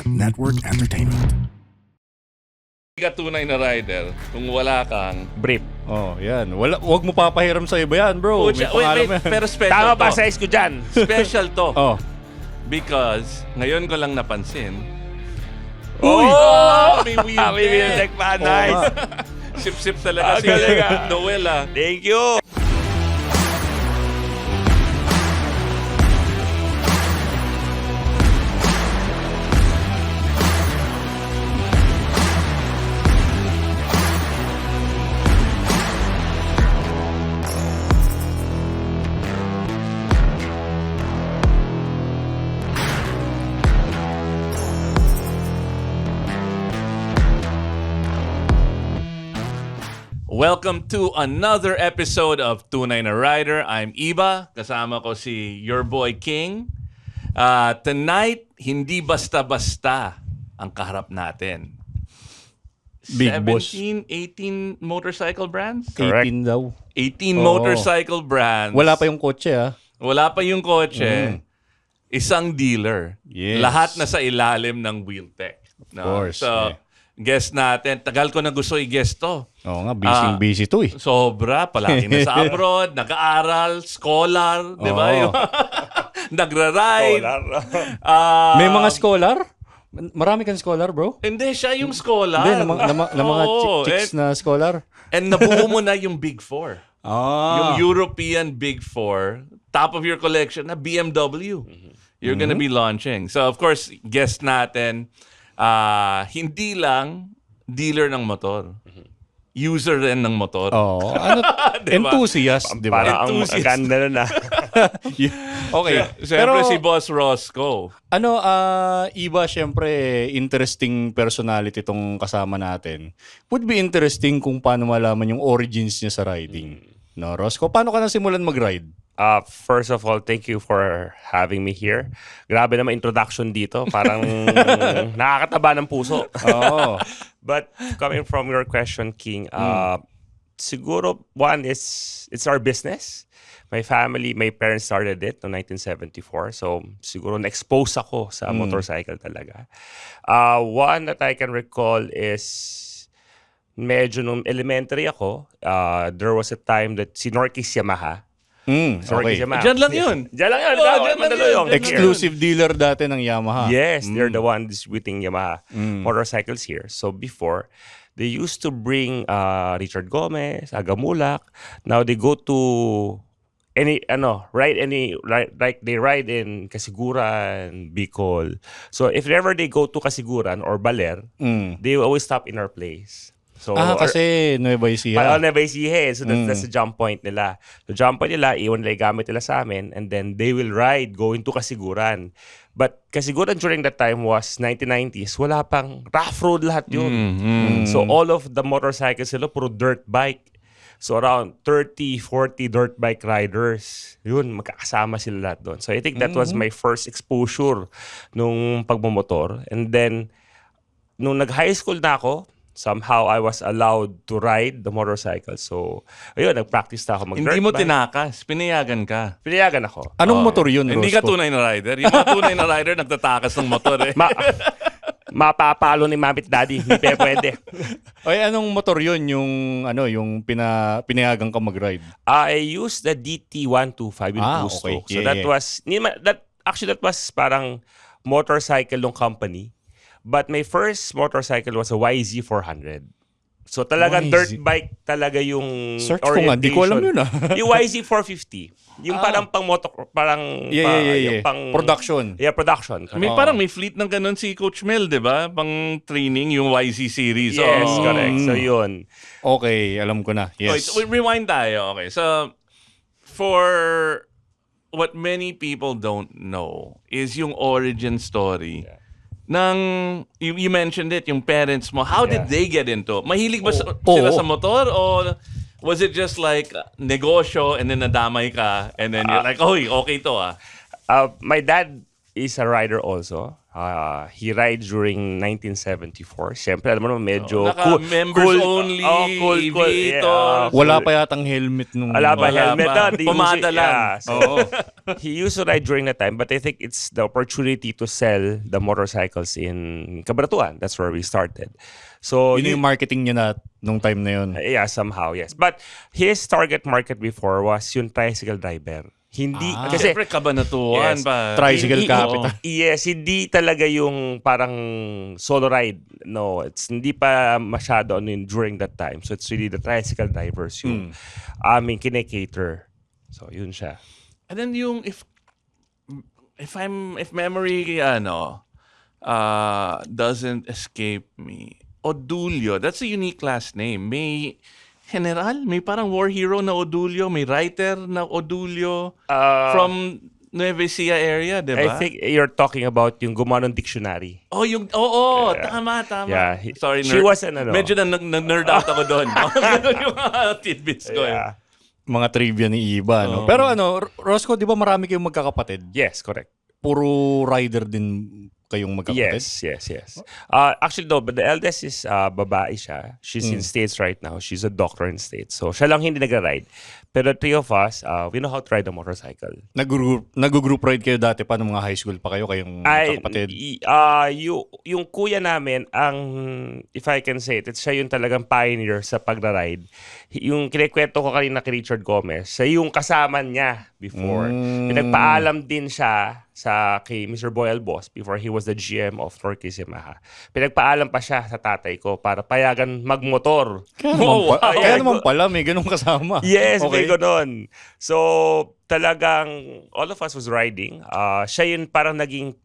Network Entertainment. Hindi ka tunay na rider kung wala kang Brief. Oh, yan. Wag mo papahiram sa iba yan, bro. May pangalan wait, yan. pero special Tama to. ba size ko dyan? Special to. Oh. Because, ngayon ko lang napansin. Uy! May wheel May wheel deck pa. Nice. Sip-sip talaga si Noel ah. Thank you. Welcome to another episode of Tunay na Rider. I'm Iba. Kasama ko si your boy King. Tonight, hindi basta-basta ang kaharap natin. Big boss. 18 motorcycle brands? 18 daw. 18 Oo. motorcycle brands. Wala pa yung kotse, ah. Wala pa yung kotse. Isang dealer. Yes. Lahat na sa ilalim ng Wheeltech. Of course, So, guest natin. Tagal ko na gusto i-guest to. Oo nga, busy to eh. Sobra. Palagi na sa abroad. Nag-aaral. Scholar. Di ba? Oo. Yung nagra-ride. May mga scholar? Marami kang scholar, bro? Hindi, siya yung scholar. Hindi, na mga Oo, chicks na scholar. And nabuo mo na yung Big Four. Yung Ah. European Big Four, top of your collection na BMW. You're gonna be launching. So of course, guest natin, hindi lang dealer ng motor. User rin ng motor. Oo. Ano, Diba? enthusiast, di ba? Para ang Enthusiast. ganda na. Okay. Siyempre Pero, si Boss Roscoe. ano, Iba, syempre, interesting personality tong kasama natin. Would be interesting kung paano malaman yung origins niya sa riding. No, Roscoe, paano ka nasimulan mag-ride? First of all, thank you for having me here. Grabe naman introduction dito. Parang nakakataba ng puso. Oo. But coming from your question, King, siguro one is, it's our business. My family, my parents started it in 1974. So siguro na-expose ako sa motorcycle talaga. One that I can recall is medyo nung elementary ako, there was a time that si Norquis Yamaha. Okay. Diyan lang yun. Diyan lang yun. Oo, Diyan diyan lang Mandaluyong. yun. Exclusive dealer dati ng Yamaha. Yes, they're the one distributing Yamaha motorcycles here. So before, they used to bring Richard Gomez, Agamulak. Now they go to like they ride in Kasiguran, Bicol. So if ever they go to Kasiguran or Baler, they always stop in our place. So Kasi Nueva Ecija. Parang Nueva Ecija. So that's the jump point nila. So jump point nila, iwan nila yung gamit nila sa amin, and then they will ride going to Kasiguran. But Kasiguran during that time was 1990s. Wala pang rough road lahat yun. So all of the motorcycles sila puro dirt bike. So around 30, 40 dirt bike riders. Yun, magkakasama sila lahat doon. So I think that was my first exposure nung pagmumotor. And then, nung nag-high school na ako, somehow I was allowed to ride the motorcycle. So, ayun, nag-practice na ako mag-dirt Hindi mo bike. tinakas. Pinayagan ka. Pinayagan ako. Anong motor yun, Hindi ka Roscoe? tunay na rider. Yung mga tunay na rider, nagtatakas ng motor eh. Mapapalo ni mami at daddy. Hindi pa pwede. Ay, anong motor yun? Yung pinayagan ka mag-ride? I used the DT125 yung two-stroke. Okay. So Yeah, that yeah. was, that was parang motorcycle ng company. But my first motorcycle was a YZ400. So talagang YZ. dirt bike talaga yung Search ko nga, di ko alam yun Yung YZ450. Yung parang pang motor, parang Yeah. yung pang Production. Yeah, production. Parang may fleet ng ganun si Coach Mel, di ba? Pang training, yung YC series. Yes, Oo. correct. So yun. Okay, alam ko na. Yes. Okay, so rewind tayo. Okay, so for what many people don't know is yung origin story ng, you mentioned it, yung parents mo. How did they get into? Mahilig ba sila sa motor o was it just like negosyo and then nadamay ka and then you're like, okay to ah? My dad is a rider also. He rides during 1974. Siyempre, alam mo naman, medyo Members only, aviators. Wala pa yatang helmet nung... Wala pa Wala helmet pa. na. Pumada lang. So, he used to ride during that time, but I think it's the opportunity to sell the motorcycles in Cabratuan. That's where we started. So, Yun yung marketing niya na nung time na yun. yeah, somehow, yes. But his target market before was yung tricycle driver. Hindi, kasi, Siyempre, Kabanatuan Yes. pa. Tricycle Hindi- capital. Yes, hindi talaga yung parang solo ride. No, it's hindi pa masyado ano yun during that time. So it's really the tricycle drivers yung aming kinekater. So yun siya. And then yung if memory doesn't escape me, Odulio, that's a unique last name. May general, may parang war hero na Odulio, may writer na Odulio from Nueva Ecija area, di I ba? think you're talking about yung gumanong dictionary. Tama. Yeah, Sorry, she was an ano. Medyo nerd out ako doon. Ganun yung tidbits ko. Yeah. Mga trivia ni Iba, no? Pero Roscoe, di ba marami kayong magkakapatid? Yes, correct. Puro rider din kayong magkakapatid? Yes. Actually, though, but the eldest is babae siya. She's in States right now. She's a doctor in States. So, siya lang hindi nag-ride. Pero the three of us, we know how to ride a motorcycle. Nag-group ride kayo dati pa nung mga high school pa kayo kayong magkakapatid? Yung kuya namin, if I can say it, siya yung talagang pioneer sa pagra-ride. Yung kinikwento ko kanina kay Richard Gomez, siya yung kasama niya before. Pinagpaalam din siya kay Mr. Boyle Boss before he was the GM of Torquay Yamaha. Pinagpaalam pa siya sa tatay ko para payagan magmotor. Kaya naman pala, may ganun kasama. Yes, Okay. may ganon. So, talagang all of us was riding. Siya yun parang naging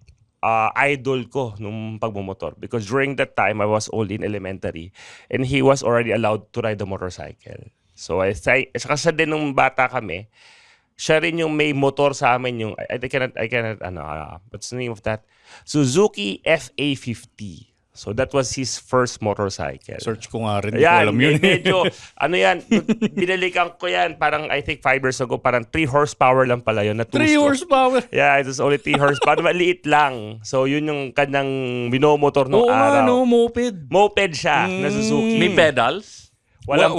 idol ko nung pagmumotor. Because during that time, I was only in elementary. And he was already allowed to ride the motorcycle. So, saka siya din nung bata kami, siya rin yung may motor sa amin yung, I cannot, what's the name of that? Suzuki FA50. So that was his first motorcycle. Search ko nga rin. Hindi ko alam yun. Medyo, binalikan ko yan, parang I think 5 years ago, parang 3 horsepower lang pala yun. 3 horsepower? Yeah, it was only 3 horsepower. Maliit lang. So yun yung kanyang binomotor nung araw. moped. Moped siya na Suzuki. May pedals? Walang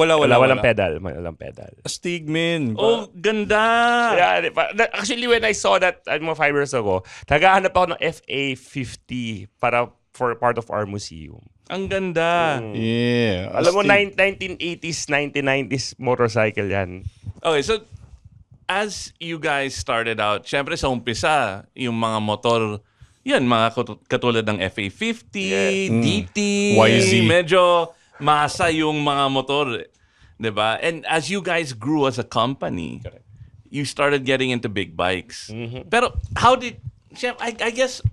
pedal. Walang pedal. Astigmin. Oh, ganda! Yeah, actually, when I saw that 5 years ago, naghahanap ako ng FA50 for part of our museum. Ang ganda. Yeah. Alam mo, 1980s, 1990s motorcycle yan. Okay, so as you guys started out, syempre sa umpisa, yung mga motor, yan, mga katulad ng FA50, DT, YZ. medyo masa yung mga motor. Diba? And as you guys grew as a company, you started getting into big bikes. Pero how did, I guess,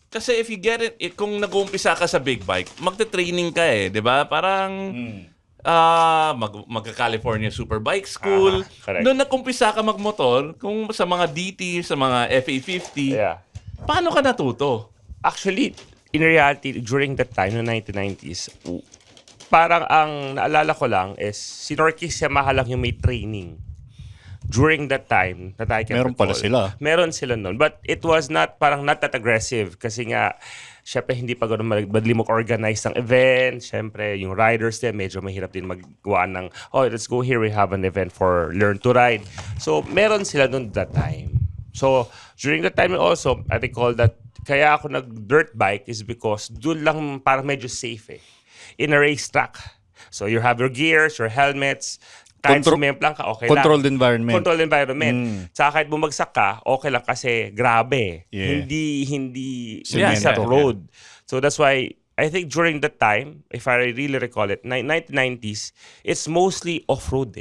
kasi if you get it, kung nag-uumpisa ka sa big bike, magte-training ka di ba? Parang magka-California Superbike School. Noon nag-umpisa ka magmotor, kung sa mga DT, sa mga FA50, paano ka natuto? Actually, in reality, during that time, no 1990s, parang ang naalala ko lang is si Torquay Yamaha lang yung may training. During that time, that I can Meron pala sila. Meron sila noon. But it was not that aggressive. Kasi nga, syempre hindi pa gano'n madali mag-organize ng event. Syempre, yung riders din, medyo mahirap din maggawa ng, let's go here, we have an event for Learn to Ride. So, meron sila noon that time. So, during that time also, I recall that kaya ako nag-dirt bike is because doon lang parang medyo safe in a racetrack. So, you have your gears, your helmets, kahit sumemplang ka, okay Controlled lang. environment. Controlled environment. Tsaka kahit bumagsak ka, okay lang kasi grabe. Yeah. Hindi Cemento. sa road. So that's why I think during that time, if I really recall it, 1990s, it's mostly off-road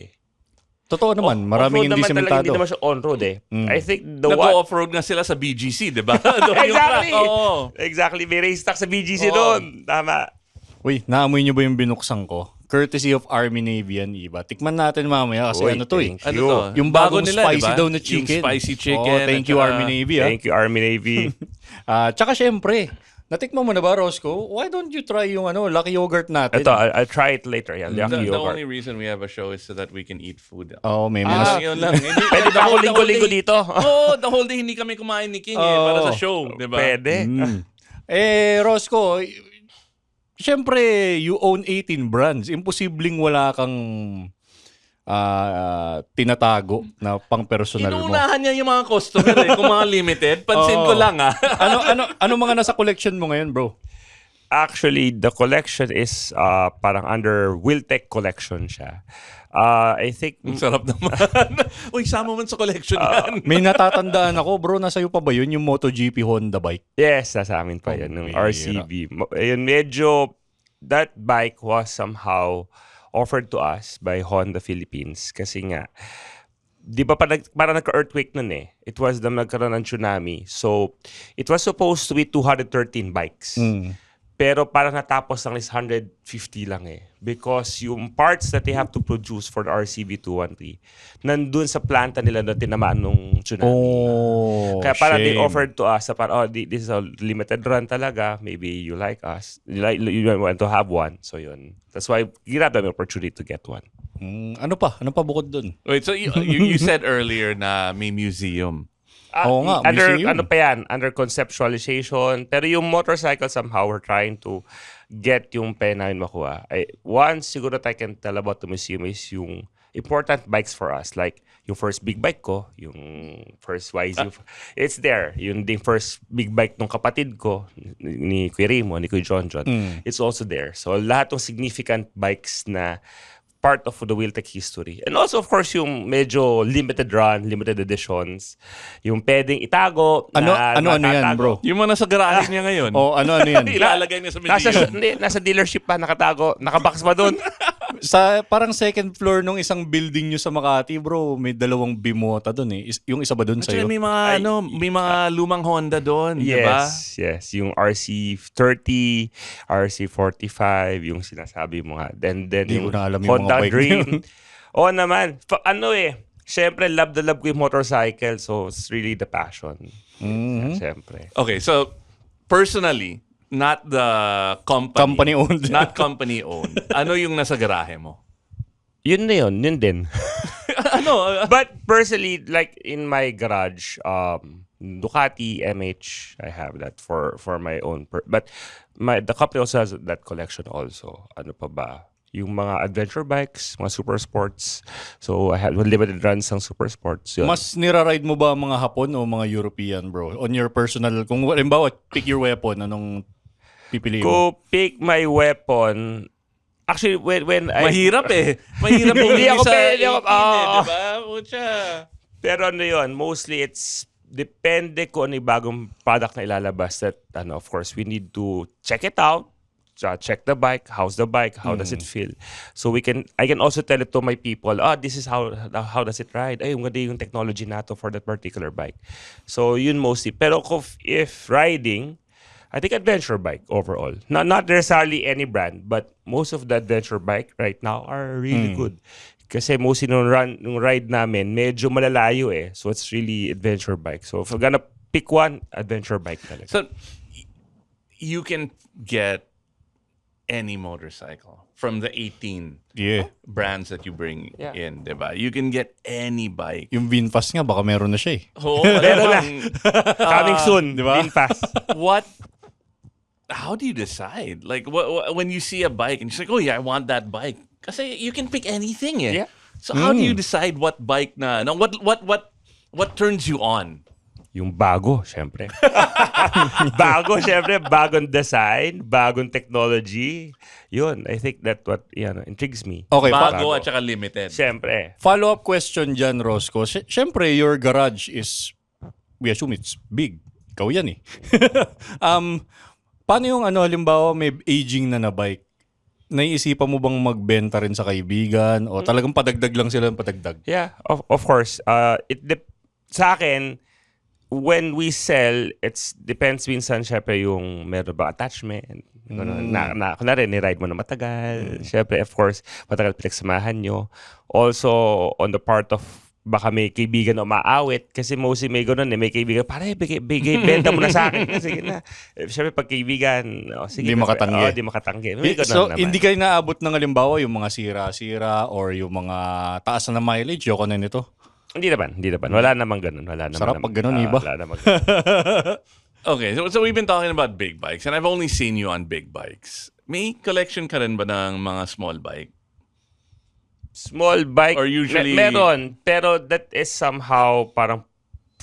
Totoo naman, maraming hindi sementado. Hindi naman siya on-road I think Nag-off-road nga sila sa BGC, di ba? Exactly! Oh. Exactly, may race track sa BGC doon. Tama. Uy, naamoy niyo ba yung binuksan ko? Courtesy of Army Navy yan, Iba. Tikman natin mamaya kasi Uy, ano to thank Ano to? Yung bagong Bago nila, spicy diba? daw na chicken. Yung spicy chicken. Thank you Army Navy. Thank you, Army Navy. Tsaka syempre, Natikman mo na ba, Roscoe? Why don't you try yung Lucky Yogurt natin? Ito, I'll try it later. Yan, The, Lucky the Yogurt. only reason we have a show is so that we can eat food. May Ah, mga... yun lang. Pwede ba ako linggo-linggo dito? Oo, the whole day hindi kami kumain ni King para sa show, di ba? Pwede. Roscoe, syempre, you own 18 brands. Imposibleng wala kang tinatago na pang-personal mo. Inuunahan niya yung mga customer kung mga limited. Pansin ko lang ano mga nasa collection mo ngayon, bro? Actually, the collection is parang under Wiltec collection siya. I think Ang sarap naman. Uy, sama man sa collection yan. May natatandaan ako, bro, nasa iyo pa ba yun yung MotoGP Honda bike? yes, nasa amin pa yun, ng bihira. RCB. Yun, medyo, that bike was somehow offered to us by Honda Philippines kasi nga, di ba parang nagka-earthquake nun eh. It was nagkaroon ng tsunami. So, it was supposed to be 213 bikes. Pero parang natapos lang is 150 lang eh. Because yung parts that they have to produce for the RCB 213, nandun sa planta nila na tinamaan nung tsunami. Kaya parang they offered to us, this is a limited run talaga. Maybe you like us. You want to have one. So yun. That's why ginagawa may opportunity to get one. Ano pa? Ano pa bukod dun? Wait, so you said earlier na may museum. Oo nga, under, museum. ano pa yan? Under conceptualization. Pero yung motorcycle somehow we're trying to get yung pena namin makuha. One siguro that I can tell about the museum is yung important bikes for us. Like yung first big bike ko, yung first YZ. It's there. Yung ding first big bike ng kapatid ko, ni Kuya Rimo, ni Kuya John. It's also there. So lahat ng significant bikes na part of the Wiltec history. And also, of course, yung medyo limited run, limited editions, yung pwedeng itago. Ano yan, bro? Yung mga nasa garahe niya ngayon. Ano yan? Ilalagay niya sa museum. Nasa dealership pa, nakatago, nakabox pa doon. Sa parang second floor nung isang building nyo sa Makati, bro, may dalawang Bimota doon eh. Yung isa ba doon sa'yo? Actually, may mga lumang Honda doon, di ba? Yes. Yung RC30, RC45, yung sinasabi mo nga. Then Di yung ko na alam yung Honda mga bike Dream. na yun. Oo naman. Siyempre, love ko yung motorcycle. So, it's really the passion. Siyempre. Okay, so personally, not the company. Company-owned. Not company-owned. Ano yung nasa garahe mo? Yun na yun. Yun din. Ano? But personally, like in my garage, Ducati, MH, I have that for my own. But the company also has that collection also. Ano pa ba? Yung mga adventure bikes, mga super sports. So I have limited runs ng super sports. Yun. Mas niraride mo ba ang mga Hapon o mga European, bro? On your personal, kung halimbawa, pick your weapon, anong pipiliin mo? Ko pick my weapon. Actually, when I... Mahirap eh. Mahirap Hindi ako sa pwede 18 ako. di ba? Pucha. Pero ano yun, mostly it's depende kung ano yung bagong product na ilalabas that, of course, we need to check it out. Check the bike. How's the bike? How does it feel? So I can also tell it to my people, this is how does it ride? Ay, yung ganda yung technology nato for that particular bike. So yun mostly. Pero if riding, I think adventure bike overall. Not necessarily any brand, but most of the adventure bike right now are really good. Kasi mostly nung ride namin, medyo malalayo eh. So it's really adventure bike. So if I'm gonna pick one, adventure bike talaga. So, you can get any motorcycle from the 18 brands that you bring in, diba? You can get any bike. Yung VinFast nga, baka meron na siya eh. Oo, Meron na. Coming soon, di ba? VinFast. How do you decide? Like, when you see a bike and you're like, oh yeah, I want that bike. Kasi you can pick anything eh. Yeah. So how do you decide what bike na, what turns you on? Yung bago, syempre. Bagong design, bagong technology. Yun, I think that what intrigues me. Okay, Bago at saka limited. Syempre. follow-up question dyan, Roscoe. Siyempre, your garage is, we assume it's big. Ikaw yan eh. Paano yung halimbawa may aging na bike? Naiisipan mo bang magbenta rin sa kaibigan? O talagang padagdag lang sila ng padagdag? Yeah, of course. Sa akin, when we sell, it depends minsan syempre yung meron ba attachment. Kunwari, ni-ride mo na matagal. Syempre, of course, matagal pinagsamahan nyo. Also, on the part of baka may kaibigan na umaawit kasi mostly may ganun may kaibigan, pare, benta mo na sa akin. Sige na. Siyempre, pag kaibigan, sige. Hindi makatanggi. Hindi makatanggi. May ganun So, naman. hindi kayo naabot ng halimbawa yung mga sira-sira or yung mga taas na mileage, yoko na nito? Hindi naman. Wala namang ganun. Sarap pag ganun, iba. Wala namang ganun. Okay, so we've been talking about big bikes and I've only seen you on big bikes. May collection ka rin ba ng mga small bike? Small bike, Or usually- meron, pero that is somehow parang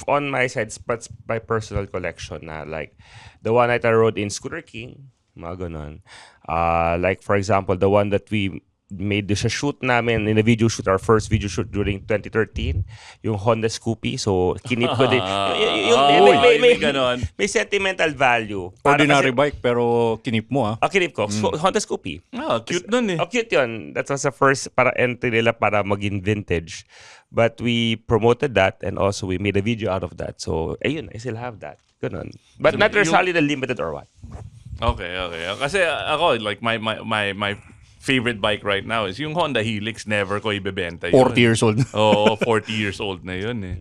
on my side, but my personal collection na like the one that I rode in Scooter King, mga ganun. Like for example, the one that we made sa shoot namin in a video shoot, our first video shoot during 2013, yung Honda Scoopy. So, kinip ko din. may ganon. May sentimental value. Ordinary bike pero kinip mo Kinip ko. So, Honda Scoopy. Oh, cute nun eh. Cute yun. That was the first para entry nila para maging vintage. But we promoted that and also we made a video out of that. So, ayun, I still have that. Ganun. But So, not necessarily the limited or what. Okay. Kasi ako, like my favorite bike right now is yung Honda Helix. Never ko ibebenta yun. 40 years old. Oo, 40 years old na yun eh.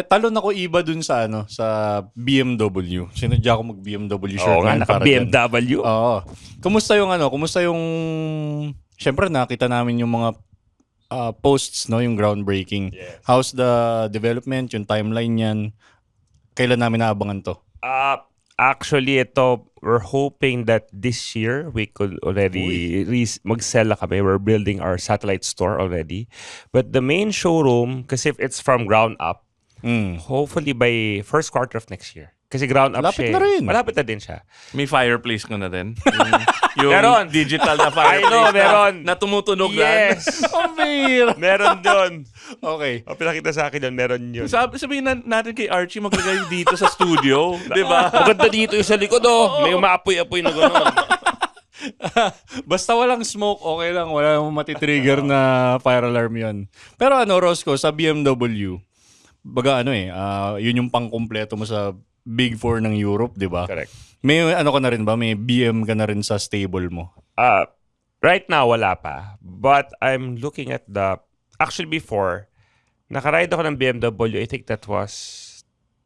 Talon ako iba dun sa sa BMW. Sinadya ko mag BMW shirt. Oo nga, ngayon para dyan. naka-BMW. Oo. Kumusta yung syempre nakita namin yung mga posts, no, yung groundbreaking. Yes. How's the development, yung timeline niyan? Kailan namin naabangan to? Actually, we're hoping that this year we could already mag-sell na kami. We're building our satellite store already. But the main showroom, kasi if it's from ground up, hopefully by first quarter of next year. Kasi ground up Malapit siya. na rin. Malapit na din siya. May fireplace ko na din. Yung Meron. digital na fireplace I know, meron. na tumutunog Yes! Meron doon. Okay. Pinakita sa akin yun, meron yun. Sabihin natin kay Archie maglagay dito sa studio. Di ba? Maganda dito yung sa likod, May umaapoy-apoy na gano'n. Basta walang smoke, okay lang. Wala namang matitrigger na fire alarm yun. Pero Roscoe, sa BMW, baga yun yung pangkumpleto mo sa Big Four ng Europe, di ba? Correct. May ka na rin ba? May BM ka na rin sa stable mo? Right now, wala pa. But I'm looking at actually before, nakaride ako ng BMW, I think that was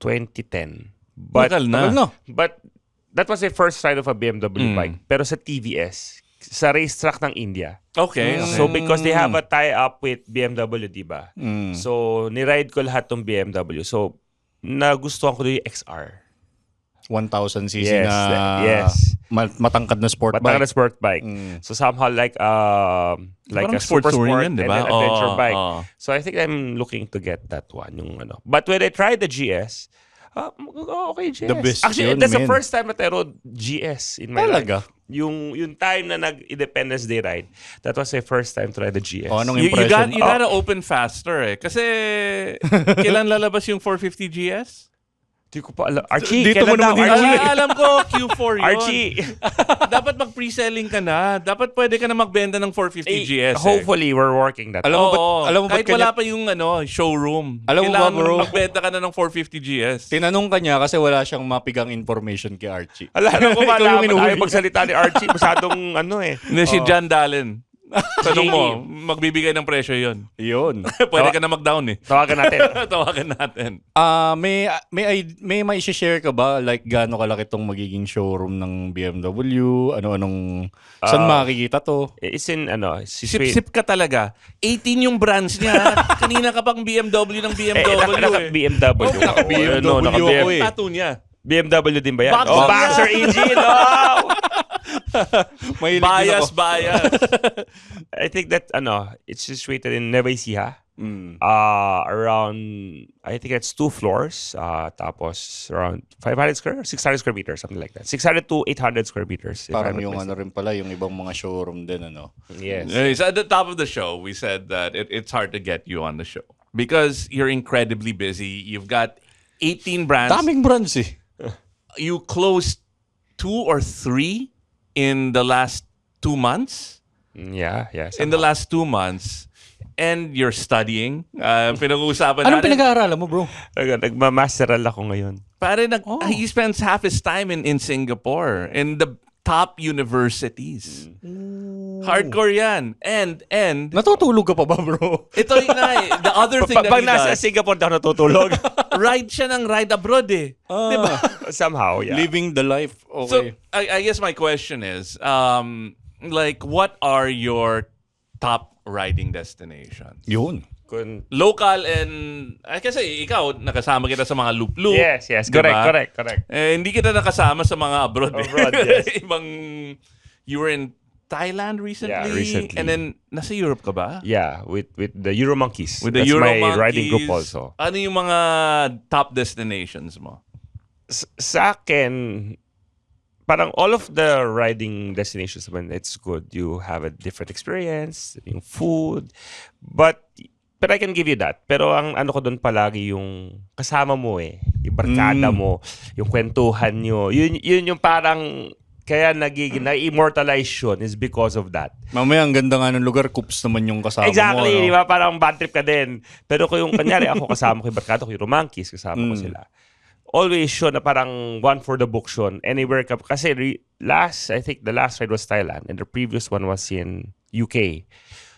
2010. But, Tagal na. No. but that was the first ride of a BMW bike. Pero sa TVS, sa racetrack ng India. Okay. So because they have a tie-up with BMW, di ba? So niride ko lahat ng BMW. So nagustuhan ko yung XR. 1,000cc Yes, na matangkad na sport Matangkad bike. na sport bike. So somehow like Parang a super touring sport yun, and di ba? an adventure Oo, bike. oo. So I think I'm looking to get that one. But when I tried the GS, okay, GS. The best Actually, yun, that's the man. first time that I rode GS in my Talaga? life. Yung time na nag-Independence Day ride, that was the first time to ride the GS. Anong You impression? gotta open faster eh. Kasi kailan lalabas yung 450 GS? Di ko pa alam. Archie, Dito mo kailan naman daw? din Archie, Alam ko, Q4 yun. Archie. Dapat mag-pre-selling ka na. Dapat pwede ka na magbenta ng 450 GS. Hopefully, we're working that. Alam mo ba't- Oo, alam mo ba't kahit wala pa yung showroom. Alam mo ba, Kailangan bro? magbenta ka na ng 450 GS. Tinanong ka niya kasi wala siyang mapigang information kay Archie. Alam ko Ikaw yung malaman inuwi. ayaw magsalita ni Archie. Masyadong Hindi, si John Dallen. Tanong mo, magbibigay ng presyo yun. Yun. Pwede ka na mag-down eh. Tawagan natin. Tawagan natin. May share ka ba like gaano kalaki tong magiging showroom ng BMW? Saan makikita to? It's in, si Sip-sip ka talaga. 18 yung brands niya. Kanina ka pang BMW ng BMW eh. BMW. Oh, naka-BMW ako eh. Tattoo niya. BMW din ba yan? Boxer. Boxer engine. Oh! Mahilig din ako. Bias. I think that, it's situated in Nueva Ecija. Around, I think it's 2 floors. Tapos around 600 square meters, something like that. 600 to 800 square meters. Parang yung rin pala, yung ibang mga showroom din, Yes. So at the top of the show, we said that it's hard to get you on the show because you're incredibly busy. You've got 18 brands. Daming brands eh. You closed 2 or 3 in the last 2 months. Yeah. In the last 2 months. And you're studying. Pinag-uusapan Anong natin. pinag-aaralan mo, bro? Nagmamasteral ako ngayon. Pare, he spends half his time in Singapore, in the top universities. Hardcore yan. And Natutulog ka pa ba, bro? ito yung the other thing that Pag he nasa does, Singapore daw natutulog. ride siya ng ride abroad eh. Diba? Somehow, yeah. Living the life. So, Okay. I guess my question is, like, what are your top riding destinations? Yun. Local and, kasi ikaw, nakasama kita sa mga loop-loop. Yes. diba? Correct. Hindi kita nakasama sa mga abroad. Abroad, yes. Ibang, you were in Thailand recently? Yeah, recently. And then, nasa Europe ka ba? Yeah, with the Euro Monkeys. With the That's Euro my Monkeys. riding group also. Ano yung mga top destinations mo? Sa akin, parang all of the riding destinations, when it's good, you have a different experience, yung food, but I can give you that. Pero ang ano ko doon palagi yung kasama mo yung barkada mo, yung kwentuhan nyo. Yun yung parang kaya na-immortalize yun is because of that. Mamaya, ang ganda nga ng lugar, Coops naman yung kasama Exactly, mo. di ba? Parang bad trip ka din. Pero kung yung kanyari, ako kasama ko yung barkada ko, yung Romankeys, kasama ko sila. Always yun na parang one for the books yun. Anywhere ka. Kasi I think the last ride was Thailand and the previous one was in UK.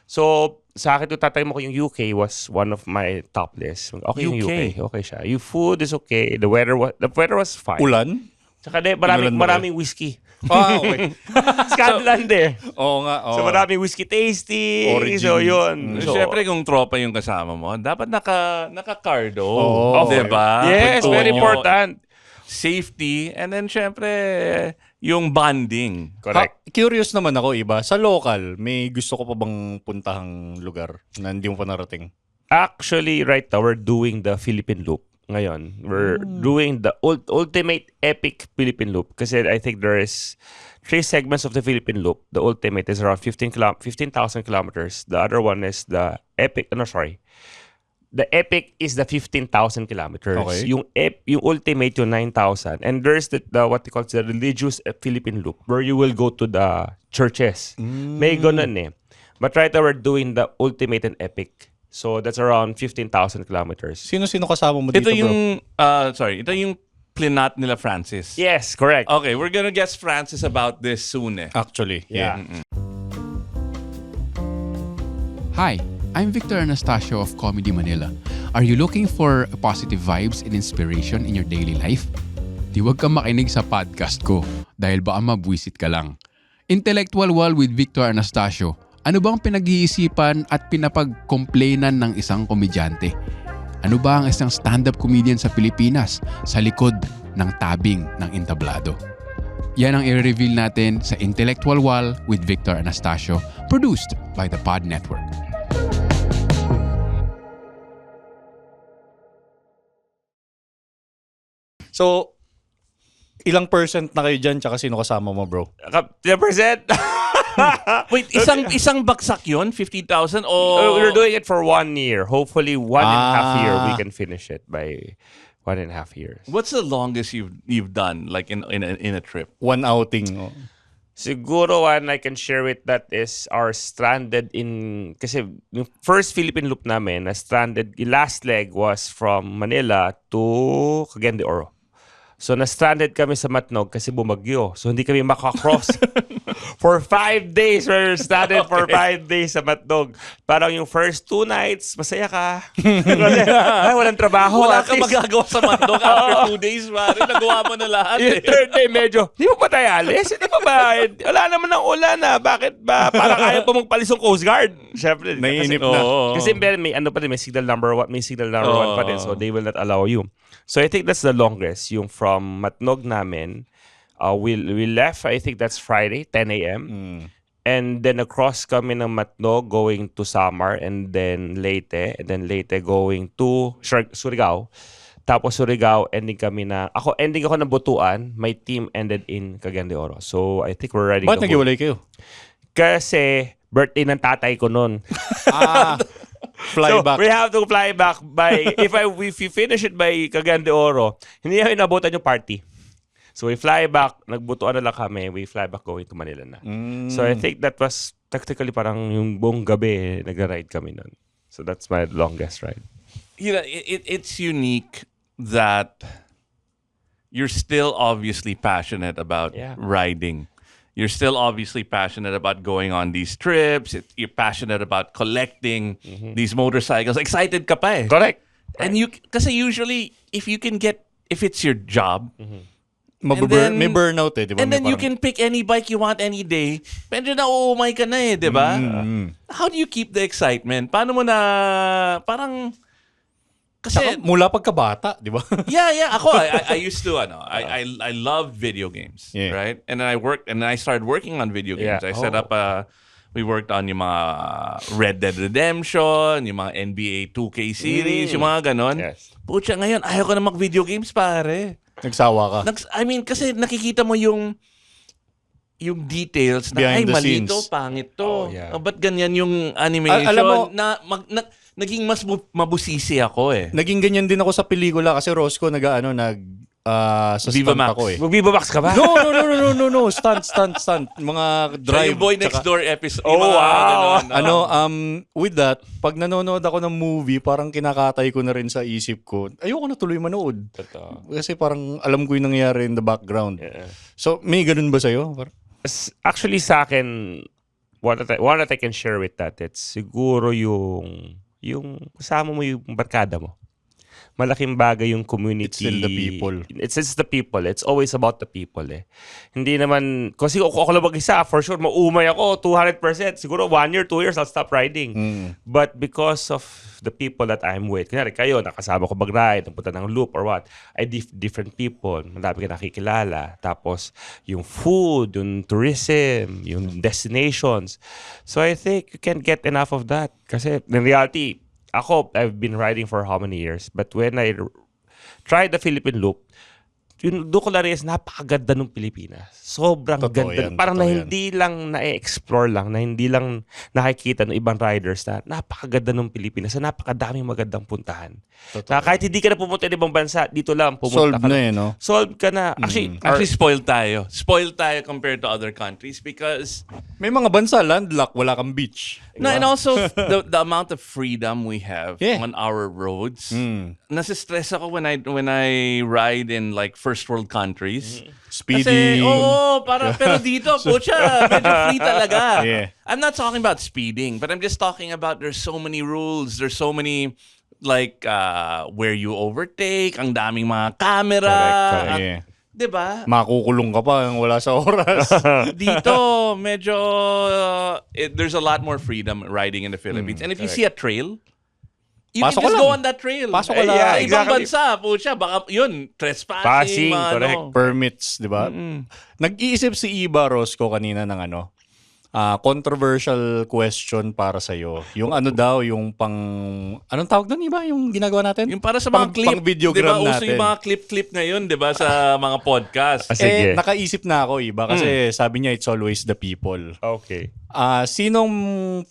So, sa akin, tatay mo ko yung UK was one of my top list. Okay yung UK. Okay siya. Yung food is okay. The weather was fine. Ulan? Tsaka maraming whiskey. Okay. Scotland Oo nga. So maraming whiskey tasting. Origin. So yun. So, Siyempre, kung tropa yung kasama mo, dapat naka-cardo. Oo. Diba? yes, Kwentuhan very nyo, important. Safety. And then, siyempre, yung bonding. Correct. Curious naman ako, iba. Sa local, may gusto ko pa bang puntahang lugar na hindi mo pa narating? Actually, right now, we're doing the Philippine Loop. Ngayon, we're doing the ultimate epic Philippine Loop. Kasi I think there is 3 segments of the Philippine Loop. The ultimate is around 15,000 kilometers. The other one is the epic. The epic is the 15,000 kilometers. Okay. Yung ultimate yung 9,000. And there's the what they call the religious Philippine Loop where you will go to the churches. May ganun But right now we're doing the ultimate and epic. So that's around 15,000 kilometers. Sino-sino kasama mo dito, Ito yung, ito yung plinat nila Francis. Yes, correct. Okay, we're gonna guess Francis about this soon Actually, yeah. Hi, I'm Victor Anastasio of Comedy Manila. Are you looking for positive vibes and inspiration in your daily life? Di wag kang makinig sa podcast ko dahil baka mabwisit ka lang. Intellectual Wall with Victor Anastasio. Ano bang pinag-iisipan at pinapag-complainan ng isang komedyante? Ano ba ang isang stand-up comedian sa Pilipinas sa likod ng tabing ng entablado? Yan ang i-reveal natin sa Intellectual Wall with Victor Anastasio, produced by the Pod Network. So, ilang percent na kayo dyan tsaka sino kasama mo, bro? 10%? Wait, isang baksak yun? 50,000? We're doing it for 1 year. Hopefully 1.5 year we Ah. can finish it by 1.5 years. What's the longest you've done, like in a trip? One outing. Siguro one I can share with that is our stranded in... Kasi yung first Philippine Loop namin na stranded, yung last leg was from Manila to Cagayan de Oro. So na-stranded kami sa Matnog kasi bumagyo. So hindi kami makakross. For 5 days, we're stranded for 5 days sa Matnog. Parang yung first 2 nights, masaya ka. Kasi, walang trabaho. Wala At ka least- magagawa sa Mandong after 2 days, pare. Nagawa mo na lahat Yung third day, medyo, di mo ba tayo alis? Di ba ba? Wala naman ng ulan Bakit ba? Parang ayaw pa magpalis yung Coast Guard. Siyempre. Naiinip kasi- na. Oo. Kasi may ano pa din, may signal number 1, may signal number 1 pa din. So they will not allow you. So I think that's the longest. Yung from Matnog namin, we left, I think that's Friday, 10 a.m. And then across kami ng Matnog going to Samar and then Leyte. And then Leyte going to Surigao. Tapos Surigao, ending ako ng Butuan. My team ended in Cagayan de Oro. So I think we're riding Bakit the nag-iwalay kayo? Kasi birthday ng tatay ko nun. Fly So back. we have to fly back by if you finish it by Cagayan de Oro, hindi namin inabutan yung party. So we fly back, nagbutuan na lang kami, we fly back going to Manila na. So I think that was technically parang yung buong gabi nag-ride kami nun. So that's my longest ride. You know, it's unique that you're still obviously passionate about Yeah. riding. You're still obviously passionate about going on these trips. You're passionate about collecting these motorcycles. Excited ka pa eh. Correct. And kasi usually, if it's your job, May burnout eh, di ba? and then May you can pick any bike you want any day, medyo na-uumay ka na eh, di ba? How do you keep the excitement? Paano mo na, parang, kasi, Saka, mula pagkabata, di ba? yeah. Ako, I used to, I loved video games, Yeah. right? And then I started working on video games. Yeah. I set up we worked on yung mga Red Dead Redemption, yung mga NBA 2K series, yung mga ganon. Yes. Pucha, ngayon, ayaw ko na mag-video games, pare. Nagsawa ka. I mean, kasi nakikita mo yung details na, Behind the mali scenes. to, pangit to. Oh, yeah. Ba't ganyan yung animation? Alam mo, naging mas mabusisi ako eh. Naging ganyan din ako sa pelikula kasi Roscoe sa Viva stunt Max. ako eh. Mag-Viva Max ka ba? No. Stunt. Mga Siya drive. yung boy next tsaka- door episode. Oh, yung mga wow. ganon. With that, pag nanonood ako ng movie, parang kinakatay ko na rin sa isip ko. Ayoko na tuloy manood. Totoo. Kasi parang alam ko yung nangyayari in the background. Yeah. So, may ganun ba sa'yo? Actually, sa akin, one that I can share with that, it's siguro yung kasama mo yung barkada mo. Malaking bagay yung community. It's still the people. It's the people. It's always about the people eh. Hindi naman, kasi ako lang mag-isa, for sure, maumay ako, 200%. Siguro 1 year, 2 years, I'll stop riding. But because of the people that I'm with, kunyari kayo, nakasama ko mag-ride, napunta ng loop or what, different people, madami ka nakikilala. Tapos, yung food, yung tourism, yung destinations. So I think you can't get enough of that. Kasi in reality, I've been riding for how many years? But when I tried the Philippine Loop, doon ko na-realize, napakaganda ng Pilipinas. Sobrang Totoo ganda. yan, Parang totoo na yan. hindi lang na-explore lang, na hindi lang nakikita ng ibang riders na napakaganda ng Pilipinas, na napakadaming magandang puntahan. Na kahit hindi ka na pumunta ng ibang bansa, dito lang pumunta Solved ka na eh, no? Solved ka na. Actually, spoiled tayo. Spoiled tayo compared to other countries because May mga bansa, landlocked, wala kang beach. no, and also the amount of freedom we have Yeah. on our roads. Nasistress ako when I ride in like first world countries. Speedy. Kasi, pero dito, pucha, medyo free talaga. Yeah. I'm not talking about speeding, but I'm just talking about there's so many rules, there's so many, like, where you overtake, ang daming mga camera. Correct. Yeah. Diba? Makukulong ka pa, wala sa oras. Dito, medyo, there's a lot more freedom riding in the Philippines. And if you see a trail, you Pasok can ka just lang. go on that trail. Pasok ka lang. Yeah, Sa ibang exactly. bansa, pucha, baka yun, trespassing, Passing, mga correct. ano. Permits, di ba? Nag-iisip si Iba Roscoe kanina ng controversial question para sa'yo. Yung yung anong tawag doon, Iba? Yung ginagawa natin? Yung para sa mga clip. Pang videogram diba, uso natin. yung mga clip-clip ngayon, di ba, sa mga podcast. Sige. Nakaisip na ako, Iba, kasi sabi niya, it's always the people. Okay. Sinong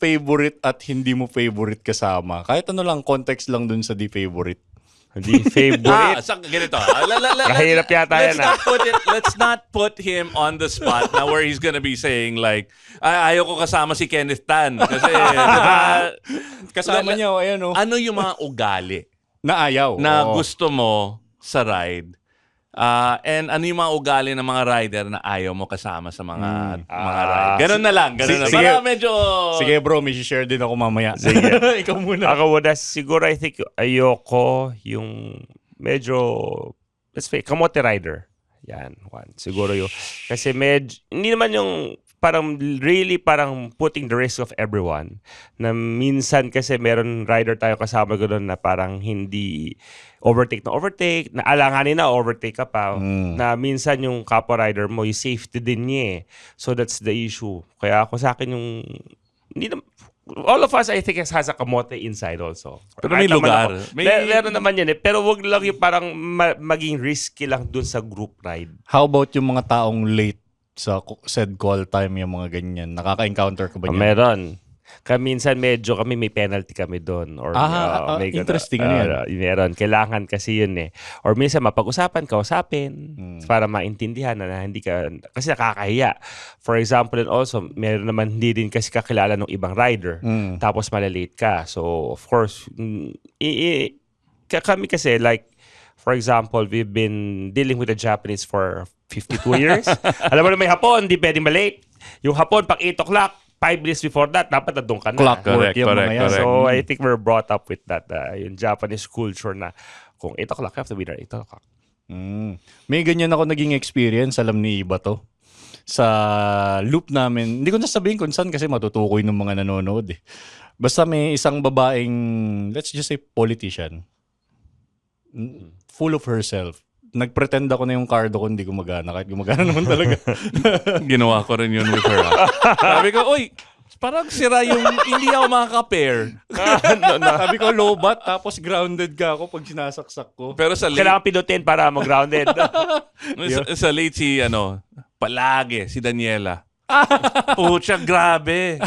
favorite at hindi mo favorite kasama? Kahit ano lang, context lang dun sa di favorite. Hindi favorite. Ganito. Kahirap yata yan, Let's not put him on the spot now where he's gonna be saying like, ayaw ko kasama si Kenneth Tan. Kasi, diba, Kasama niya, ayan ano yung mga ugali na ayaw. na Oo. gusto mo sa ride? And ano yung mga ugali ng mga rider na ayaw mo kasama sa mga ride? Ganun na lang. Ganun na. Sige. Para medyo... Sige bro, may share din ako mamaya. Sige. Ikaw muna. Ako muna, siguro I think ayoko yung medyo, let's say, kamote rider. Yan, one. Siguro yung, kasi hindi naman yung parang putting the risk of everyone. Na minsan kasi meron rider tayo kasama gano'n na parang hindi overtake, na alanganin na overtake ka pa. Na minsan yung kapwa rider mo, yung safety din niya eh. So that's the issue. Kaya ako sa akin yung, all of us I think has a kamote inside also. Pero may Kahit naman lugar. ako. Meron naman yan eh. Pero wag lang yung parang maging risky lang dun sa group ride. How about yung mga taong late sa said call time, yung mga ganyan? Nakaka-encounter ka ba niyan? Meron. Minsan medyo may penalty kami doon. Or, may interesting na yan. Meron. Kailangan kasi yun eh. Or minsan mapag-usapan, kausapin para maintindihan na hindi ka, kasi nakakahiya. For example, and also, meron naman hindi din kasi kakilala ng ibang rider. Tapos malalate ka. So, of course, kami kasi like, For example, we've been dealing with the Japanese for 52 years. Alam mo na may Hapon, hindi pwedeng malate. Yung Hapon, pag 8 o'clock, 5 minutes before that, dapat nandun ka na. Clockwork yung mga yan. So, I think we're brought up with that. Yung Japanese culture na kung 8 o'clock, you have to be there 8 o'clock. May ganyan ako naging experience, alam ni Iba to. Sa loop namin, hindi ko nasabihin kung saan kasi matutukoy ng mga nanonood eh. Basta may isang babaeng, let's just say politician, full of herself. Nagpretend ako na yung cardo ko hindi gumagana kahit gumagana naman talaga. Ginawa ko rin yun with her. Sabi ko, uy, parang sira yung hindi ako makaka-pair. Sabi ko lobat tapos grounded ka ako pag sinasaksak ko. Pero sa late, Kailangan pinutin para mag-grounded. sa late si, palagi, si Daniela. Pucha, grabe.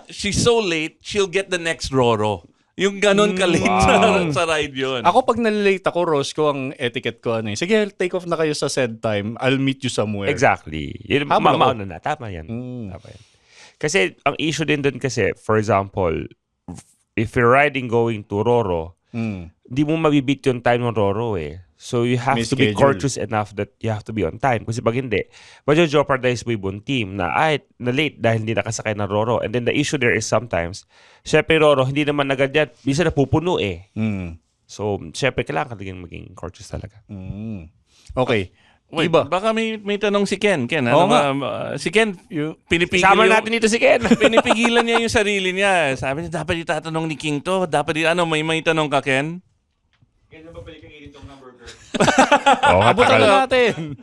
She's so late, she'll get the next Roro. Yung ganun ka-late sa ride yun. Ako pag nalilate ako, Roscoe, ang etiquette ko sige, take off na kayo sa said time. I'll meet you somewhere. Exactly. Yun, Habang ako. mauna na. Tama yan. Tama yan. Kasi, ang issue din dun kasi, for example, if you're riding going to Roro, di mo mabibit yung time ng Roro eh. So, you have May to be schedule. courteous enough that you have to be on time. Kasi pag hindi, jeopardize mo yung team na, na late dahil hindi nakasakay ng Roro. And then the issue there is sometimes, syempre Roro, hindi naman agad yan. Bisa napupuno eh. So, syempre, kailangan ka maging courteous talaga. Okay. Wait, Iba. baka may tanong si Ken. Ken, Oo nga. si Ken, pinipigil Sama yung... natin dito si Ken. Pinipigilan niya yung sarili niya. Sabi niya, dapat itatanong ni King to. Dapat, may tanong ka, Ken? Abutan na natin.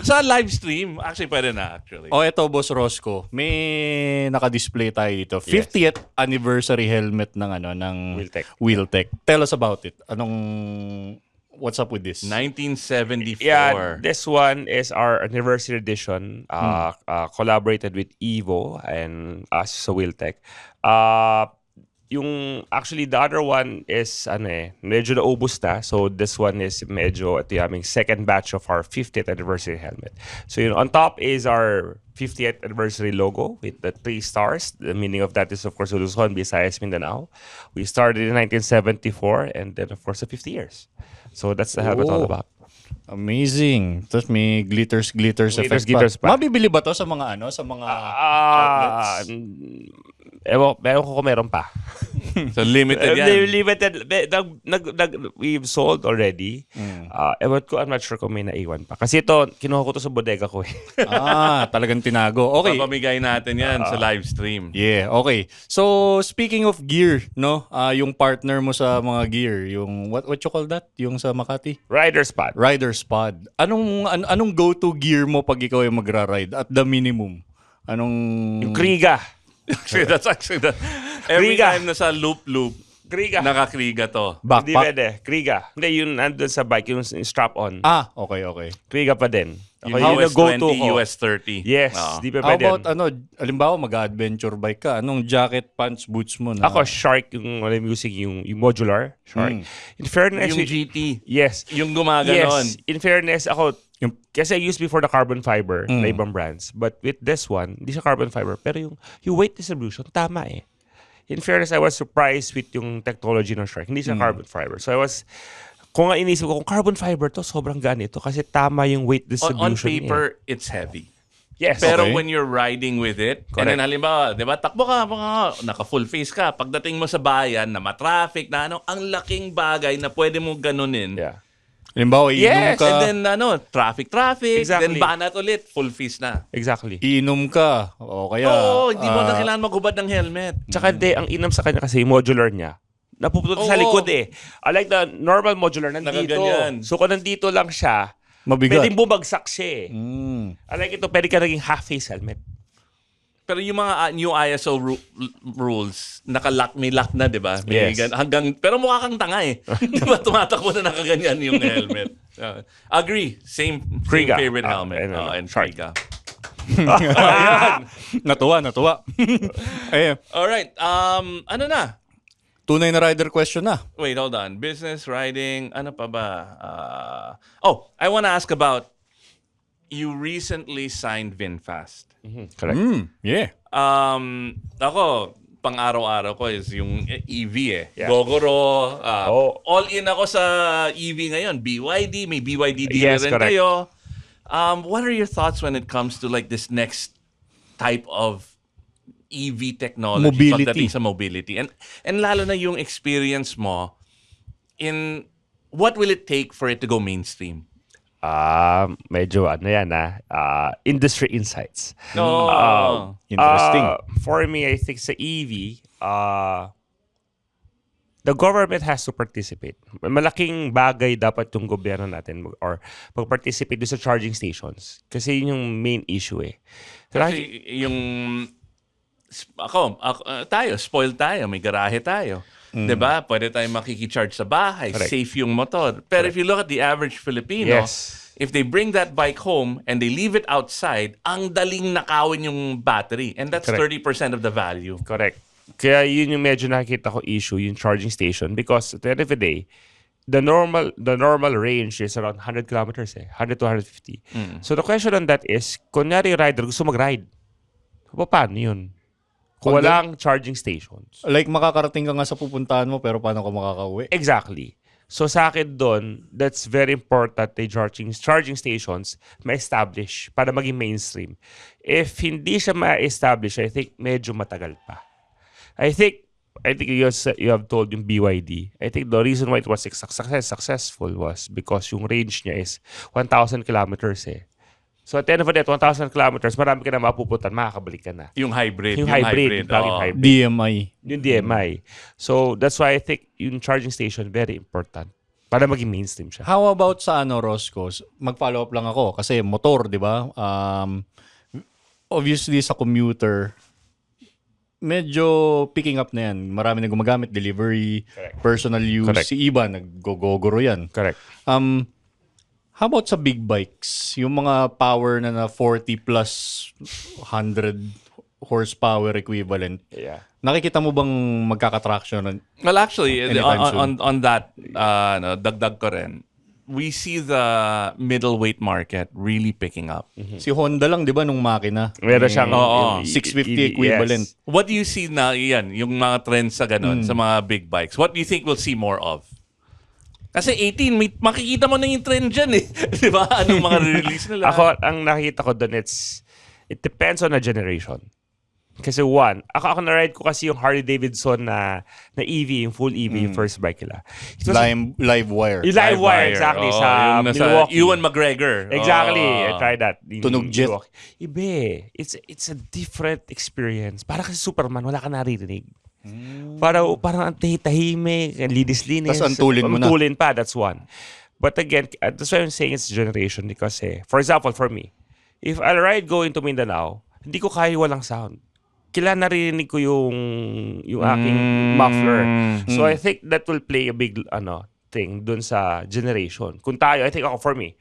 Sa live stream, actually pwede na actually. Eto, Boss Roscoe. May naka-display tayo dito. 50th anniversary helmet ng ng Wheeltech. Wheeltech. Tell us about it. What's up with this? 1974. Yeah, this one is our anniversary edition. Collaborated with Evo and us sa Wheeltech. Yung actually the other one is medyo naubos na. So this one is medyo ito yung aming second batch of our 50th anniversary helmet. So on top is our 50th anniversary logo with the 3 stars. The meaning of that is of course Luzon, Visayas, Mindanao. We started in 1974 and then of course 50 years. So that's the helmet all about. Amazing. Tapos may glitters effect pa. Mabibili ba to sa mga outlets? Ewan ko kung meron pa. So limited yan. Limited. We've sold already. Ewan ko, I'm not sure kung may naiwan pa. Kasi ito, kinuha ko to sa bodega ko eh. Talagang tinago. Okay. Papamigay natin yan sa live stream. Yeah, okay. So, speaking of gear, no? Yung partner mo sa mga gear, yung what you call that? Yung sa Makati? Rider spot. Rider's Pod. Anong go-to gear mo pag ikaw ay magra-ride at the minimum? Yung Kriga. Actually, that's every Kriga. time nasa loop, Kriga. naka-Kriga to. Hindi Backpack? pwede. Kriga. Hindi, yung nandun sa bike, yung strap-on. Okay. Kriga pa din. Yung Ako, US 20, go-to ko. US 30. Yes, Oo. di pa How pwede. about, alimbawa, mag-adventure bike ka. Anong jacket, pants, boots mo na? Ako, Shark, yung I'm using, yung modular Shark. In fairness, Yung GT. yes. Yung gumaganon. Yes. In fairness, ako, kasi I used before the carbon fiber na ibang brands. But with this one, hindi siya carbon fiber. Pero yung weight distribution, tama eh. In fairness, I was surprised with yung technology ng Shark. Hindi siya carbon fiber. So I was, kung nga inisip ko, kung carbon fiber to, sobrang ganito. Kasi tama yung weight On distribution paper, it's heavy. Yes. Pero Okay. when you're riding with it, Correct. and then halimbawa, di ba, takbo ka, naka-full face ka. Pagdating mo sa bayan, na matraffic, na ang laking bagay na pwede mo ganunin. Yeah. Halimbawa, iinom Yes, ka. And then, traffic, Exactly. then banat ulit, full face na. Exactly. Iinom ka. O kaya... Oo, hindi mo na kailangan maghubad ng helmet. Tsaka hindi, ang inam sa kanya kasi yung modular niya, napupunta sa Oo. likod eh. Unlike the normal modular, nandito. Nakaganyan. So kung nandito lang siya, Mabigat. pwedeng bumagsak siya eh. Unlike ito, pwede ka naging half-face helmet. Pero yung mga new ISO rules, may lock na, di ba? Yes. Pero mukha kang tanga eh. Di ba? Tumatakbo na nakaganyan yung helmet. Agree. Same Kriga. favorite helmet. And And Kriga. Natuwa. Ayun. Alright. Ano na? Tunay na rider question na. Wait, hold on. Business, riding, ano pa ba? I want to ask about, you recently signed VinFast. Correct. Yeah. Ako, pang-araw-araw ko is yung EV eh. Yeah. Gogoro. Oh. All in ako sa EV ngayon. BYD, may BYD dealer Yes, rin correct. kayo. What are your thoughts when it comes to like this next type of EV technology Mobility. pagdating sa mobility? And lalo na yung experience mo in what will it take for it to go mainstream? Medyo industry insights. No. Interesting. For me, I think sa EV, the government has to participate. Malaking bagay dapat yung gobyerno natin or mag-participate doon sa charging stations. Kasi yun yung main issue eh. Kasi yung tayo, spoiled tayo, may garahe tayo. 'Di ba? Pwede tayong makiki-charge sa bahay, Correct. safe yung motor. Pero if you look at the average Filipino, Yes. if they bring that bike home and they leave it outside, ang daling nakawin yung battery. And that's Correct. 30% of the value. Correct. Kaya yun yung medyo nakikita ko issue, yung charging station. Because at the end of the day, the normal range is around 100 kilometers 100 to 150. So the question on that is, kunyari rider gusto mag-ride. Paano yun? Kung walang charging stations. Like makakarating ka nga sa pupuntahan mo pero paano ka makakauwi? Exactly. So sa akin doon, that's very important the charging stations ma-establish para maging mainstream. If hindi siya ma-establish, I think medyo matagal pa. I think you have told yung BYD. I think the reason why it was successful was because yung range niya is 1,000 kilometers So at the end of the day, 1,000 kilometers, marami ka na mapupuntan, makakabalik ka na. Yung hybrid. Yung hybrid, plug-in oo. hybrid. DMI. Yung DMI. So that's why I think yung charging station very important para maging mainstream siya. How about sa Roscoe? Mag-follow up lang ako kasi motor, di ba? Obviously sa commuter, medyo picking up na yan. Marami na gumagamit, delivery, Correct. personal use. Correct. Si Iba, nag-gogoro yan. Correct. How about sa big bikes? Yung mga power na 40 plus 100 horsepower equivalent. Yeah. Nakikita mo bang magkakatraction? Well, actually, Anytime on that, dagdag ko rin, we see the middleweight market really picking up. Si Honda lang, di ba, nung makina? Meron siyang Oo. 650 equivalent. Yes. What do you see na yan, yung mga trends sa ganun, sa mga big bikes? What do you think we'll see more of? Kasi 18, makikita mo na yung trend dyan eh. Di ba? Anong mga release nila? Ako, ang nakita ko doon, it depends on the generation. Kasi ako na-ride ko kasi yung Harley Davidson na EV, yung full EV, yung first bike nila. It was Live wire. yung live wire, exactly, Oo, sa yung nasa Milwaukee. Ewan McGregor. Exactly, I Oo. tried that. Tunog jet. Milwaukee. Ibe, it's a different experience. Para kasi Superman, wala ka naririnig. Parang ang tahimik, linis-linis. Tas antulin mo na. Antulin pa, that's one. But again, that's why I'm saying it's generation because, for example, for me, if I ride going to Mindanao, hindi ko kaya walang sound. Kailangan narinig ko yung aking muffler. So I think that will play a big thing dun sa generation. Kung tayo, I think for me,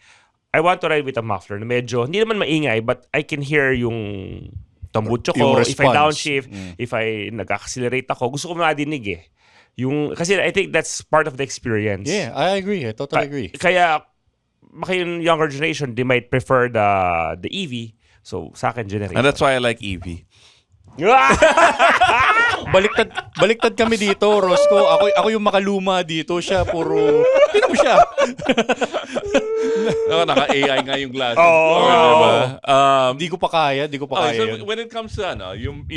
I want to ride with a muffler na medyo, hindi naman maingay, but I can hear yung tambutso Yung ko, if I response. downshift, if I nag-accelerate ako, gusto ko madinig Kasi I think that's part of the experience. Yeah, I agree. I totally agree. Kaya yung younger generation, they might prefer the EV. So sa akin, generation. And that's why I like EV. Baliktad kami dito, Roscoe. Ako yung makaluma dito. Siya puro... Tignan mo siya. Naka-AI nga yung glasses. Oo. Diba? Di ko pa kaya So yun. when it comes to yung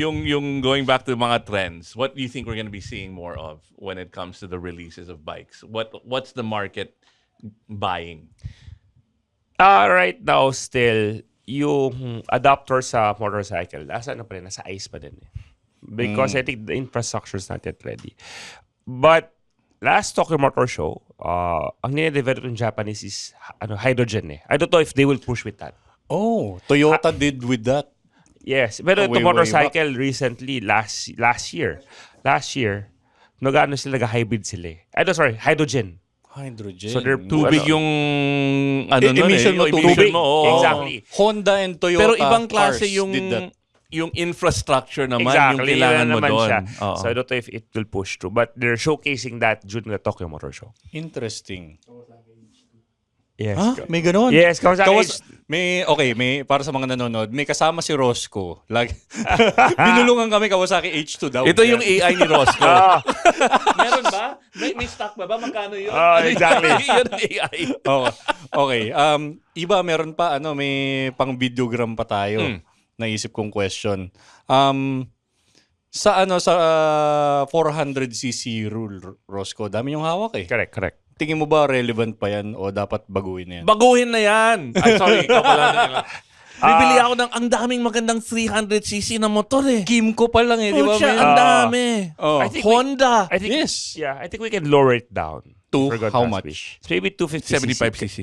going back to mga trends, what do you think we're going to be seeing more of when it comes to the releases of bikes? What's the market buying? Right now, still, yung adapter sa motorcycle, nasa ICE pa din Because I think the infrastructure is not yet ready. But last Tokyo Motor Show, ang nire-develop ng Japanese is hydrogen I don't know if they will push with that. Oh, Toyota did with that. Yes, pero Way ito motorcycle recently, last year, hybrid sila hydrogen. Hydrogen. So they're Tubig yung emission mo, emission tubig. mo. Oo. Exactly. Honda and Toyota Pero ibang klase cars did that. yung infrastructure naman Exactly, yung kailangan yun mo naman doon. siya. Oo. So I don't know if it will push through. But they're showcasing that during the Tokyo Motor Show. Interesting. Yes. May ganun? Yes, Kawasaki. May para sa mga nanonood, may kasama si Roscoe. Binulungan kami Kawasaki H2 daw. Ito yung AI ni Roscoe. Ah, Meron ba? May stock ba? Magkano yun? exactly. Yun ang AI. Oh, okay. Iba meron pa may pang videogram pa tayo. Naisip kong question. Sa 400cc rule, Roscoe, dami yung hawak eh. correct. Tingin mo ba relevant pa yan o dapat baguhin na yan? Baguhin na yan. Ay, sorry. Ikaw pala na. Bibili ako ng ang daming magandang 300cc na motor eh. Kimco pa lang eh, di ba? Pucha, man? ang dami. Oh. I think Honda. I think, Yes. Yeah, I think we can lower it down. To For how God's much? wish. Maybe 250cc. 75cc.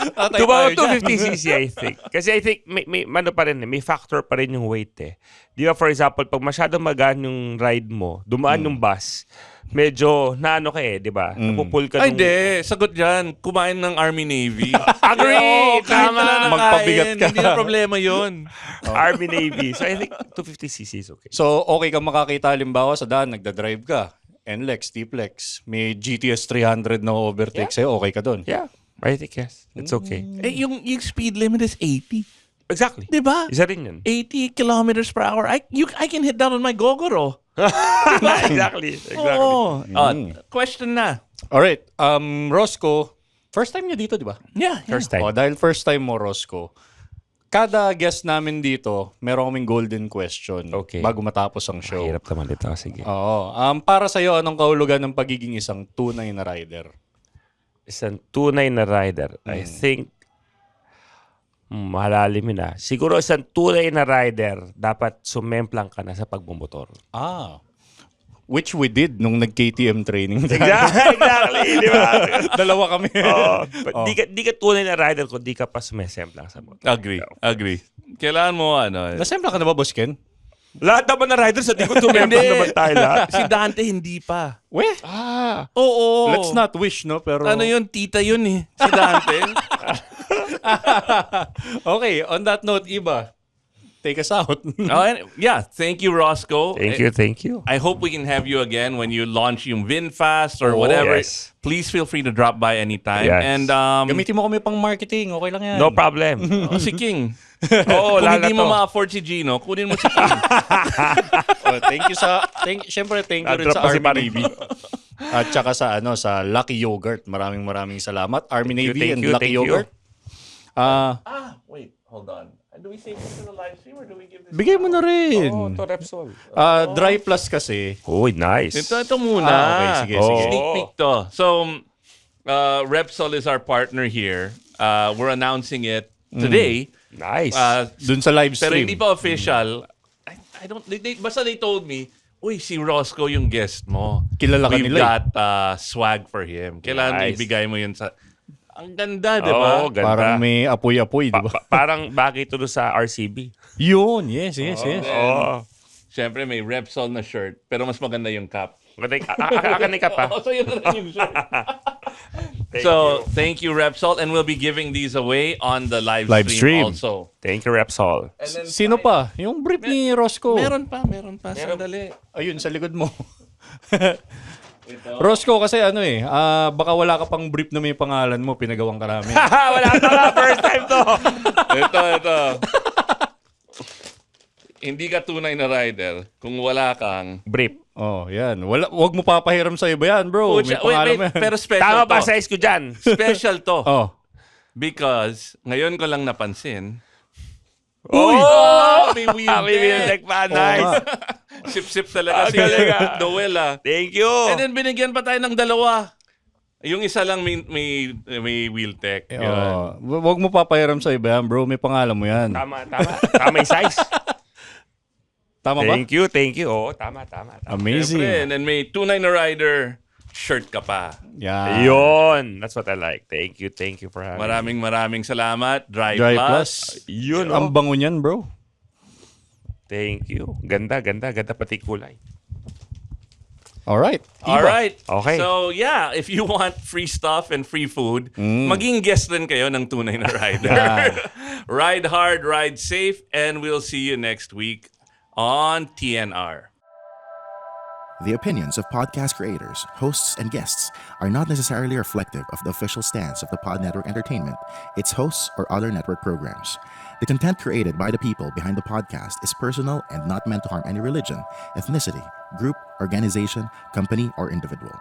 Tatay About tayo dyan. 250cc, I think. Kasi I think may ano pa rin, may factor pa rin yung weight eh. Di ba, for example, pag masyadong magaan yung ride mo, dumaan yung bus, medyo naano ka di ba? Napupul ka Ay, nung... hindi. Sagot dyan. Kumain ng Army Navy. Agree! Oo, kahit Tama. wala nakain, Magpabigat ka. Hindi na problema yun. Army Navy. So I think 250cc is okay. So, okay kang makakita halimbawa sa daan, nagdadrive ka. NLEX, T-Plex, may GTS 300 na overtake sa'yo, okay ka doon. Yeah, I think yes. It's okay. Eh, yung speed limit is 80. Exactly. Di ba? Isa rin yun. 80 kilometers per hour. I can hit that on my Gogoro. Exactly. Oo. Question na. Alright, Roscoe, first time niya dito, di ba? Yeah. First time. Dahil first time mo, Roscoe, kada guest namin dito, meron kaming golden question Okay. bago matapos ang show. Hirap naman dito. Sige. Oo. Para sa'yo, anong kahulugan ng pagiging isang tunay na rider? Isang tunay na rider. I think, mahalalim yun siguro isang tunay na rider, dapat sumemplang ka na sa pagmumotor. Which we did nung nag-KTM training. Exactly, di ba? Dalawa kami. Di ka tunay na rider kung di ka pa sumesemplang sa motor. Agree. Kailangan mo Nasempla ka na ba, Boss Ken? Lahat naman na rider sa di ko tumemplang naman tayo lahat. Si Dante hindi pa. Weh, Oo. let's not wish, no? Pero Ano yun? Tita yun eh. Si Dante. Okay, on that note, Iba, take us out. Thank you, Roscoe. Thank you. I hope we can have you again when you launch yung VinFast or whatever. yes. Please feel free to drop by anytime. Yes. And Gamitin mo kami pang marketing, okay lang yan. No problem. si King. Oo, Kung lalo hindi mo to. ma-afford si Gino, kunin mo si King. Syempre, thank you rin Drop sa pa si Army Paring. Navy. At saka sa Lucky Yogurt. Maraming salamat. Army Thank you, Navy thank and you, Lucky thank you. Yogurt. Wait, hold on. Do we save this to the live stream or do we give this? Bigay mo na rin. to Repsol. Dry Plus kasi. Uy, nice. Ito muna. Okay, sige. Sneak peek to. So, Repsol is our partner here. We're announcing it today. Nice. Dun sa live Pero stream. hindi pa official. I don't, basta they told me, uy, si Roscoe yung guest mo. Kilala ka We've nila got swag for him. Kailangan Nice. ibigay mo yun sa... Ang ganda, di ba? Oo, ganda. Parang may apoy-apoy, di ba? Parang bagay ito doon sa RCB. Yun, yes. Oo. Siyempre, may Repsol na shirt, pero mas maganda yung cap. Akanika pa. So, yun na rin yung shirt. Thank you, Repsol. And we'll be giving these away on the live stream also. Thank you, Repsol. And then, Sino pa? Yung brief ni Roscoe. Meron pa. Sandali. Ayun, sa likod mo. Roscoe, kasi baka wala ka pang brief na may pangalan mo, pinagawang ka namin. Wala pa nga. First time to. Ito. Hindi ka tunay na rider kung wala kang... Brief. Yan. Wag mo papahiram sa iba yan, bro. May pangalan mo yan. Pero special Tama to. pa size ko dyan. Special to. Because Because ngayon ko lang napansin. Uy! May wheel May wheel deck pa. Nice. Sip-sip talaga si talaga. Noel Thank you. And then binigyan pa tayo ng dalawa. Yung isa lang may wheel tech. Yun. wag mo papahiram sa iba yan, bro. May pangalan mo yan. Tama. Tama yung size. Tama ba? Thank you. Oo, tama. Amazing. Siyempre, and then may tunay na rider shirt ka pa. Yan. Yun. That's what I like. Thank you for having me. Maraming salamat. Dry Dry Plus. Plus. Yun. Ang bango niyan, bro. Thank you. Ganda pati kulay. Alright. All right. Okay. So, yeah, if you want free stuff and free food, maging guest rin kayo ng tunay na rider. Ride hard, ride safe, and we'll see you next week on TNR. The opinions of podcast creators, hosts, and guests are not necessarily reflective of the official stance of the Pod Network Entertainment, its hosts, or other network programs. The content created by the people behind the podcast is personal and not meant to harm any religion, ethnicity, group, organization, company, or individual.